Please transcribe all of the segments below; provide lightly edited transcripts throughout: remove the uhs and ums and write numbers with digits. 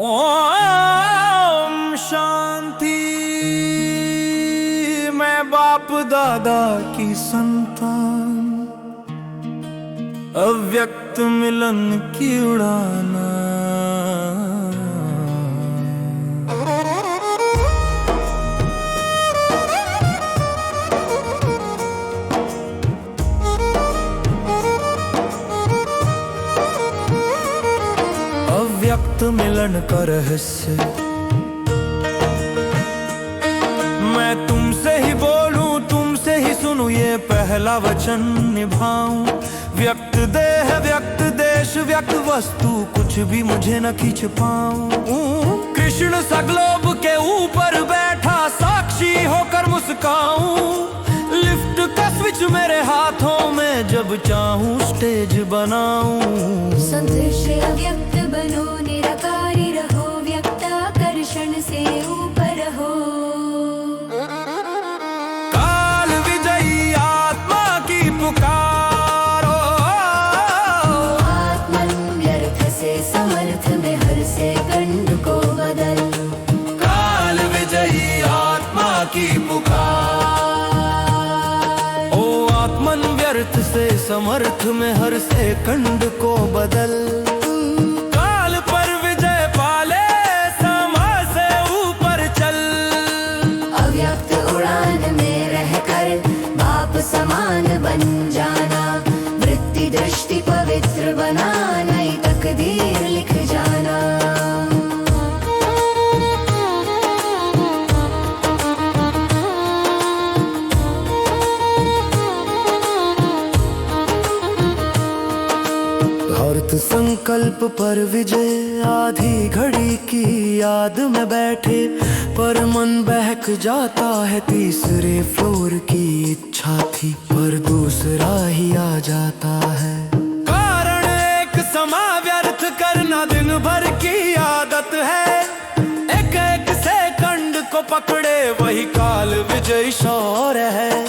ओम शांति। मैं बाप दादा की संतान, अव्यक्त मिलन की उड़ाना। अव्यक्त मिलन का रहस्य, मैं तुमसे ही बोलूं, तुमसे ही सुनूं, ये पहला वचन निभाऊं। व्यक्त देह, व्यक्त देश, व्यक्त वस्तु, कुछ भी मुझे न खींच पाऊं। कृष्ण सा ग्लोब के ऊपर बैठा, साक्षी होकर मुस्काऊं। लिफ्ट का स्विच मेरे हाथों में, जब चाहूं स्टेज बनाऊं। संदेश अव्यक्त बनो, निराकारी रहो, व्यक्ताकर्षण से ऊपर रहो। काल विजयी आत्मा की पुकारो, आत्मन व्यर्थ से समर्थ में हर सेकंड को बदल। काल विजयी आत्मा की पुकार। ओ आत्मन व्यर्थ से समर्थ में हर सेकंड को बदल। काल पर विजय पाले, समय से ऊपर चल। अव्यक्त उड़ान में रहकर बाप समान बन जाना। वृत्ति दृष्टि पवित्र बना, नई तकदीर लिख जाना। अर्थ संकल्प पर विजय, आधी घड़ी की याद में बैठे, पर मन बहक जाता है। तीसरे फ्लोर की इच्छा थी, पर दूसरा ही आ जाता है। कारण एक समा व्यर्थ करना दिन भर की आदत है। एक एक सेकंड को पकड़े, वही काल विजयी शौर्य है।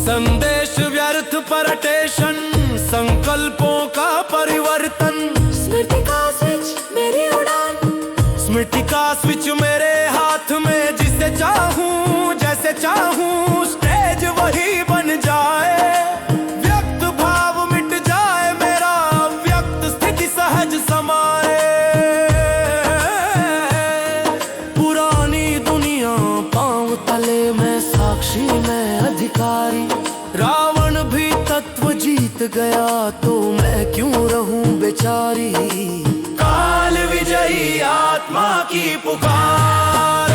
संदेश व्यर्थ पर अटेंशन, संकल्पों का परिवर्तन। स्मृति का स्विच मेरी उड़ान, स्मृति का स्विच मेरे हाथ में। जिसे चाहूं जैसे चाहूं, स्टेज वही बन जाए। व्यक्त भाव मिट जाए मेरा, व्यक्त स्थिति सहज समाए। पुरानी दुनिया पांव तले में, साक्षी में अधिकारी। रावण भी तत्व जीत गया, तो मैं क्यों रहूं बेचारी। काल विजयी आत्मा की पुकार।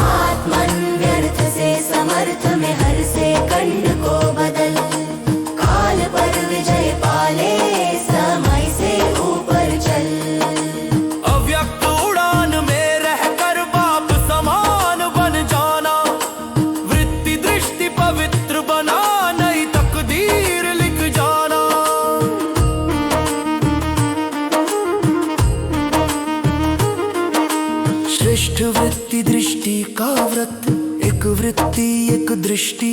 आत्मन व्यर्थ से समर्थ में हर सेकंड को बदल। काल पर विजय पाले, समय से ऊपर चल। अव्यक्त उड़ान में रहकर बाप समान बन जाना। वृत्ति दृष्टि पवित्र बना, नई तकदीर लिख जाना। श्रेष्ठ वृत्ति दृष्टि का व्रत, एक वृत्ति एक दृष्टि,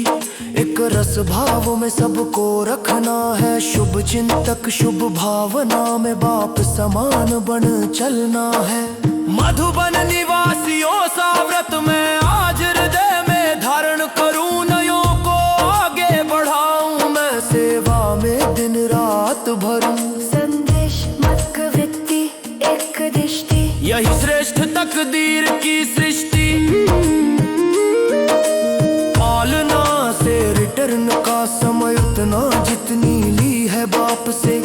एक रस भाव में सबको रखना है। शुभ चिंतक शुभ भावना में, बाप समान बन चलना है। मधुबन निवासियों सा व्रत मैं आज हृदय में धारण करूं। नयों को आगे बढ़ाऊं, मैं सेवा में दिन रात भरूं। संदेश मत वृत्ति एक दृष्टि, यही श्रेष्ठ तकदीर की सृष्टि। पालना से रिटर्न का समय, उतना जितनी ली है बाप से,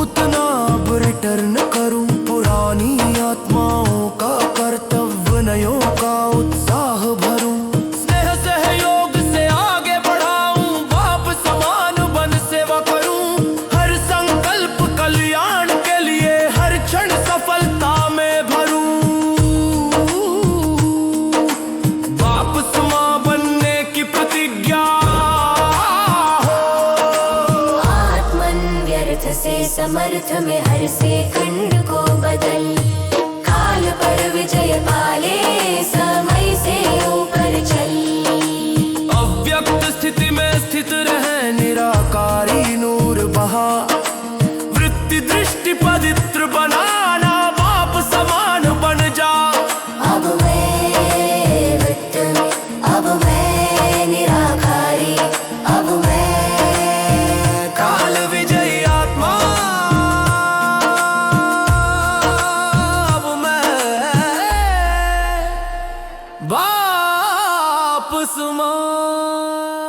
उतना अब रिटर्न करूं। पुरानी आत्माओं का कर्तव्य, नयों का उत्साह भरूं। स्नेह सहयोग से आगे बढ़ाऊं, बाप समान बन सेवा करूं। हर संकल्प कल्याण के लिए, हर क्षण सफलता में भरूं। बाप समा बनने की प्रतिज्ञा हो। आत्मन व्यर्थ से समर्थ में हर सेकंड को बदल। काल पर विजय पाले, समय से ऊपर चल। अव्यक्त स्थिति में स्थित रहे, निराकारी नूर बहा। वृत्ति दृष्टि पवित्र बनाना, हो।